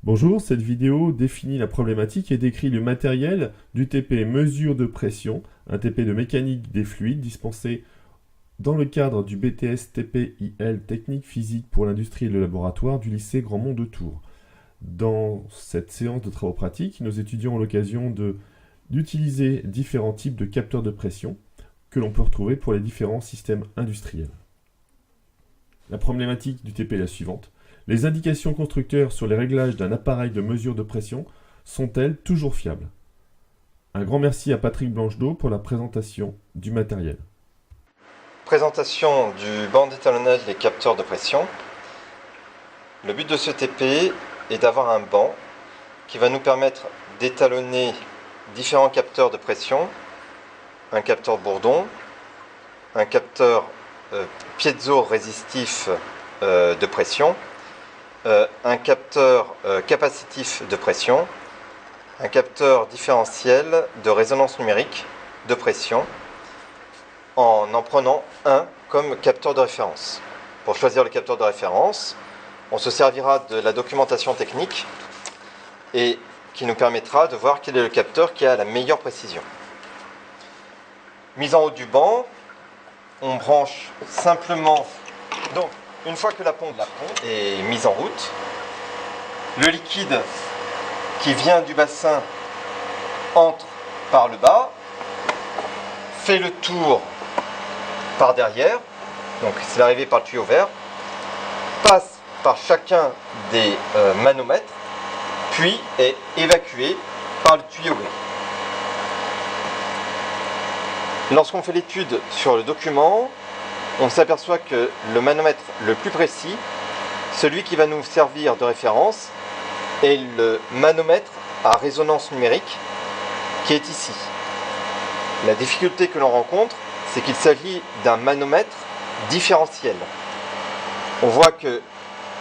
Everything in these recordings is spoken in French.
Bonjour, cette vidéo définit la problématique et décrit le matériel du TP mesure de pression, un TP de mécanique des fluides dispensé dans le cadre du BTS TPIL Technique physique pour l'industrie et le laboratoire du lycée Grandmont de Tours. Dans cette séance de travaux pratiques, nos étudiants ont l'occasion d'utiliser différents types de capteurs de pression que l'on peut retrouver pour les différents systèmes industriels. La problématique du TP est la suivante. Les indications constructeurs sur les réglages d'un appareil de mesure de pression sont-elles toujours fiables? Un grand merci à Patrick Blanchedeau pour la présentation du matériel. Présentation du banc d'étalonnage des capteurs de pression. Le but de ce TP est d'avoir un banc qui va nous permettre d'étalonner différents capteurs de pression, un capteur bourdon, un capteur piezo-résistif de pression, un capteur capacitif de pression, un capteur différentiel de résonance numérique de pression, en prenant un comme capteur de référence. Pour choisir le capteur de référence, on se servira de la documentation technique et qui nous permettra de voir quel est le capteur qui a la meilleure précision. Mise en haut du banc, on branche simplement. Donc, une fois que la pompe est mise en route, le liquide qui vient du bassin entre par le bas, fait le tour par derrière, donc c'est l'arrivée par le tuyau vert, passe par chacun des manomètres, puis est évacué par le tuyau gris. Lorsqu'on fait l'étude sur le document, on s'aperçoit que le manomètre le plus précis, celui qui va nous servir de référence, est le manomètre à résonance numérique qui est ici. La difficulté que l'on rencontre, c'est qu'il s'agit d'un manomètre différentiel. On voit que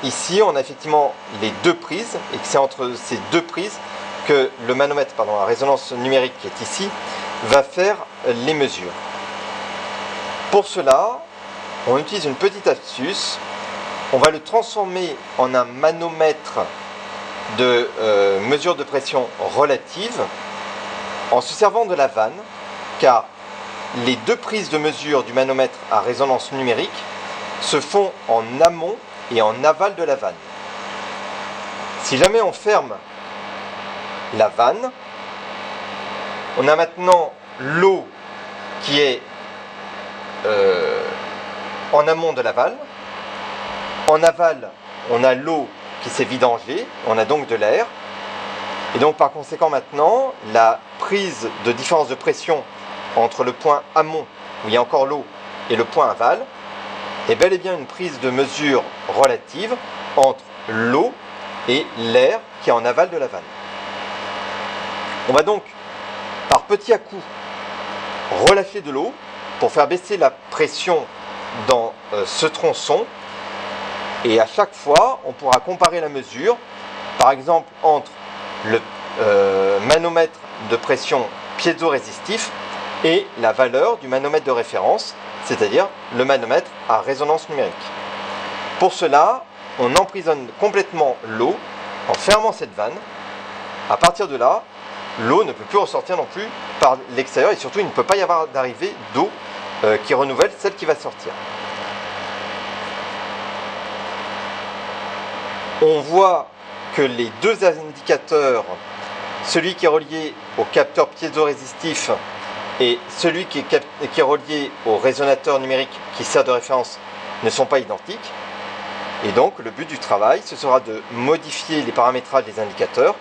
ici, on a effectivement les deux prises, et que c'est entre ces deux prises que le manomètre, à résonance numérique qui est ici, va faire les mesures. Pour cela, on utilise une petite astuce. On va le transformer en un manomètre de mesure de pression relative en se servant de la vanne, car les deux prises de mesure du manomètre à résonance numérique se font en amont et en aval de la vanne. Si jamais on ferme la vanne, on a maintenant l'eau qui est en amont de l'aval. En aval, on a l'eau qui s'est vidangée, on a donc de l'air. Et donc par conséquent maintenant, la prise de différence de pression entre le point amont, où il y a encore l'eau, et le point aval, est bel et bien une prise de mesure relative entre l'eau et l'air qui est en aval de la vanne. On va donc, par petits à-coups, relâcher de l'eau pour faire baisser la pression dans ce tronçon, et à chaque fois on pourra comparer la mesure, par exemple entre le manomètre de pression piézo-résistif et la valeur du manomètre de référence, c'est-à-dire le manomètre à résonance numérique. Pour cela, on emprisonne complètement l'eau en fermant cette vanne. À partir de là, l'eau ne peut plus ressortir non plus par l'extérieur, et surtout il ne peut pas y avoir d'arrivée d'eau qui renouvelle celle qui va sortir. On voit que les deux indicateurs, celui qui est relié au capteur piézo-résistif et celui qui est relié au résonateur numérique qui sert de référence, ne sont pas identiques. Et donc le but du travail, ce sera de modifier les paramétrages des indicateurs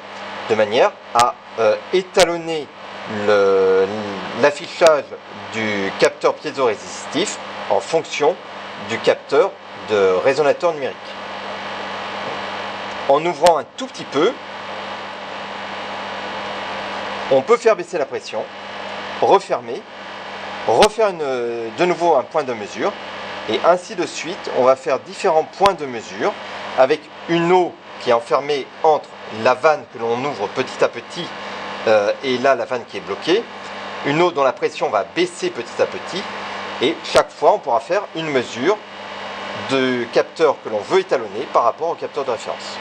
de manière à étalonner l'affichage du capteur piézo-résistif en fonction du capteur de résonateur numérique. En ouvrant un tout petit peu, on peut faire baisser la pression, refermer, refaire de nouveau un point de mesure, et ainsi de suite. On va faire différents points de mesure avec une eau qui est enfermée entre la vanne que l'on ouvre petit à petit et là la vanne qui est bloquée, une eau dont la pression va baisser petit à petit, et chaque fois on pourra faire une mesure de capteur que l'on veut étalonner par rapport au capteur de référence.